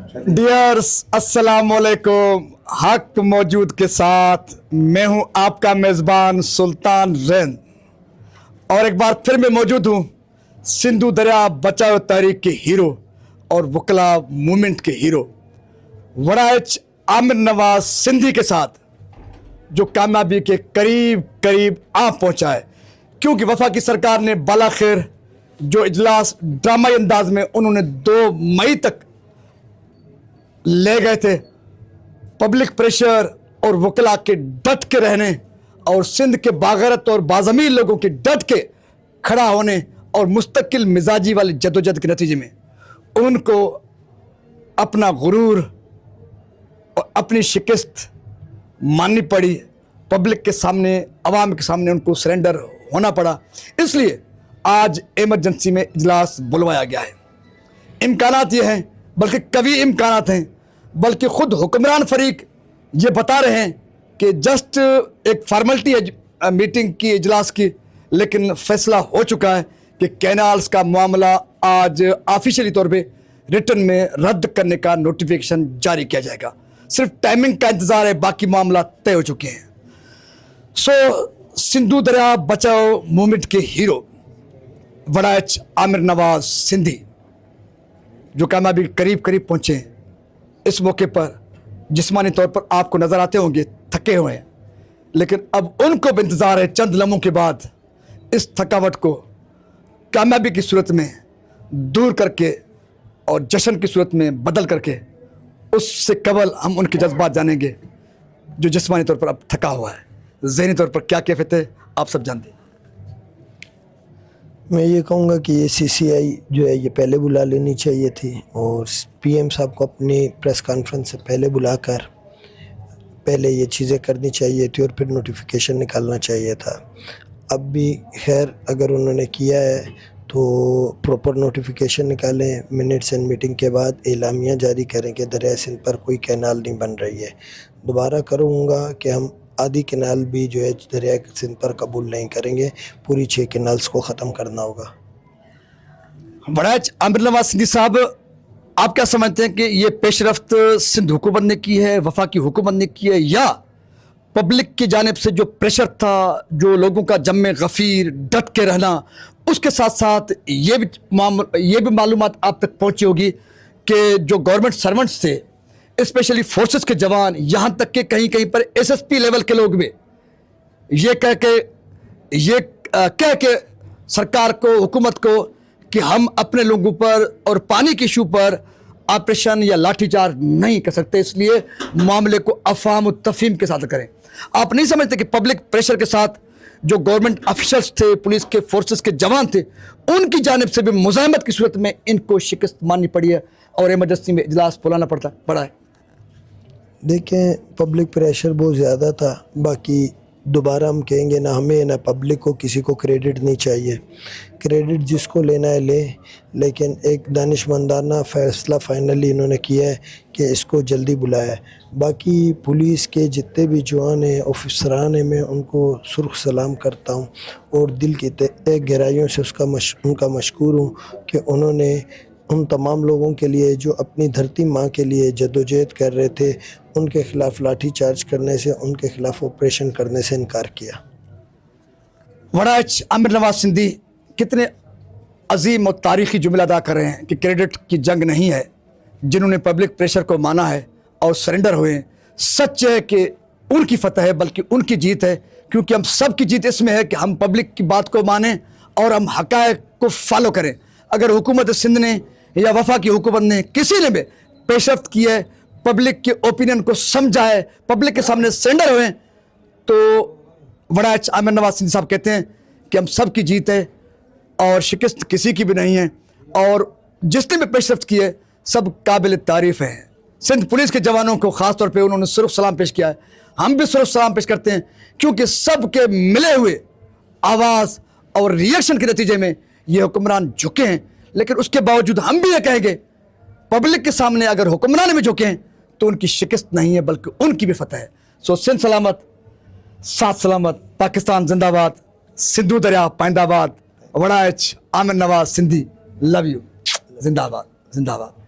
Dears अस्सलाम वालेकुम। हक मौजूद के साथ मैं हूं आपका मेज़बान सुल्तान रैन, और एक बार फिर मैं मौजूद हूं सिंधु दरिया बचाओ तहरीक के हीरो और वकला मूवमेंट के हीरो वड़ाइच आमिर नवाज सिंधी के साथ, जो कामयाबी के करीब करीब आ पहुंचा है, क्योंकि वफा की सरकार ने बालाखिर जो इजलास ड्रामाई अंदाज में उन्होंने 2 मई तक ले गए थे, पब्लिक प्रेशर और वकला के डट के रहने और सिंध के बागरत और बाज़मीर लोगों के डट के खड़ा होने और मुस्तकिल मिजाजी वाली जद्दोजहद के नतीजे में उनको अपना गुरूर और अपनी शिकस्त माननी पड़ी। पब्लिक के सामने, अवाम के सामने उनको सरेंडर होना पड़ा। इसलिए आज इमरजेंसी में इजलास बुलवाया गया है। इम्कानात ये हैं, बल्कि कभी इम्कानात हैं, बल्कि ख़ुद हुक्मरान फरीक ये बता रहे हैं कि जस्ट एक फॉर्मेलिटी है मीटिंग की, इजलास की, लेकिन फैसला हो चुका है कि कैनाल्स का मामला आज ऑफिशियली तौर पे रिटर्न में रद्द करने का नोटिफिकेशन जारी किया जाएगा। सिर्फ टाइमिंग का इंतज़ार है, बाकी मामला तय हो चुके हैं। सिंधु दरिया बचाओ मूवमेंट के हीरो वड़ाइच आमिर नवाज सिंधी जो कामयाबी करीब करीब पहुँचे हैं, इस मौके पर जिस्मानी तौर पर आपको नज़र आते होंगे थके हुए हैं, लेकिन अब उनको भी इंतज़ार है चंद लम्हों के बाद इस थकावट को कामयाबी की सूरत में दूर करके और जश्न की सूरत में बदल करके उससे कबल हम उनके जज्बात जानेंगे जो जिस्मानी तौर पर अब थका हुआ है। ज़हनी तौर पर क्या कैफियत है आप सब जानते हैं। मैं ये कहूँगा कि ये CCI जो है ये पहले बुला लेनी चाहिए थी और PM साहब को अपनी प्रेस कॉन्फ्रेंस से पहले बुलाकर पहले ये चीज़ें करनी चाहिए थी और फिर नोटिफिकेशन निकालना चाहिए था। अब भी खैर अगर उन्होंने किया है तो प्रॉपर नोटिफिकेशन निकालें, मिनट्स एंड मीटिंग के बाद एलामिया जारी करें कि दरिया सिंध पर कोई कैनाल नहीं बन रही है। दोबारा करूँगा कि हम आधी कैनाल भी जो है दरिया सिंध पर कबूल नहीं करेंगे, पूरी 6 कैनाल्स को ख़त्म करना होगा। वड़ाइच आमिर नवाज सिंधी साहब, आप क्या समझते हैं कि ये पेशरफ्त सिंध हुकूमत ने की है, वफा की हुकूमत ने की है, या पब्लिक की जानिब से जो प्रेशर था, जो लोगों का जम्मे गफ़ीर डट के रहना, उसके साथ साथ ये भी मालूमात आप तक पहुँची होगी कि जो गवर्नमेंट सर्वेंट्स थे, स्पेशली फोर्सेस के जवान, यहाँ तक कि कहीं कहीं पर SSP लेवल के लोग भी ये कह के सरकार को, हुकूमत को कि हम अपने लोगों पर और पानी के इशू पर ऑपरेशन या लाठीचार्ज नहीं कर सकते, इसलिए मामले को अफवाम और तफहीम के साथ करें। आप नहीं समझते कि पब्लिक प्रेशर के साथ जो गवर्नमेंट ऑफिसर्स थे, पुलिस के फोर्सेस के जवान थे, उनकी जानिब से भी मुज़ाहमत की सूरत में इनको शिकस्त माननी पड़ी है और इमरजेंसी में इजलास बुलाना पड़ा है। देखें, पब्लिक प्रेशर बहुत ज़्यादा था। बाकी दोबारा हम कहेंगे ना हमें ना पब्लिक को, किसी को क्रेडिट नहीं चाहिए। क्रेडिट जिसको लेना है ले, लेकिन एक दानिशमंदाना फ़ैसला फाइनली इन्होंने किया है कि इसको जल्दी बुलाया है। बाकी पुलिस के जितने भी जवान हैं, ऑफिसरान हैं, मैं उनको सुर्ख सलाम करता हूँ और दिल की गहराइयों से उनका मशकूर हूँ कि उन्होंने उन तमाम लोगों के लिए जो अपनी धरती माँ के लिए जद्दोजहद कर रहे थे, उनके ख़िलाफ़ लाठी चार्ज करने से, उनके ख़िलाफ़ ऑपरेशन करने से इनकार किया। वड़ाइच आमिर नवाज सिंधी कितने अजीम और तारीख़ी जुमला अदा कर रहे हैं कि क्रेडिट की जंग नहीं है, जिन्होंने पब्लिक प्रेशर को माना है और सरेंडर हुए हैं। सच है कि उनकी फतह है, बल्कि उनकी जीत है, क्योंकि हम सब की जीत इसमें है कि हम पब्लिक की बात को मानें और हम हक़ाइक़ को फॉलो करें। अगर हुकूमत सिंध ने या वफा की हुकूमत ने किसी ने भी पेशरफ्त की है, पब्लिक के ओपिनियन को समझा है, पब्लिक के सामने सरेंडर हुए, तो वड़ाइच आमिर नवाज सिंधी साहब कहते हैं कि हम सब की जीत है और शिकस्त किसी की भी नहीं है, और जिसने भी पेशरफ्त की है सब काबिल तारीफ़ है। सिंध पुलिस के जवानों को ख़ास तौर पे उन्होंने सुर्ख सलाम पेश किया है, हम भी सुर्ख सलाम पेश करते हैं, क्योंकि सब के मिले हुए आवाज़ और रिएक्शन के नतीजे में ये हुक्मरान झुके हैं। लेकिन उसके बावजूद हम भी ये कहेंगे, पब्लिक के सामने अगर हुक्मरान भी झुके हैं तो उनकी शिकस्त नहीं है, बल्कि उनकी भी फतह है। सिंध सलामत, साथ सलामत, पाकिस्तान जिंदाबाद, सिंधु दरिया पाइंदाबाद, वड़ाइच आमिर नवाज सिंधी, लव यू, जिंदाबाद जिंदाबाद।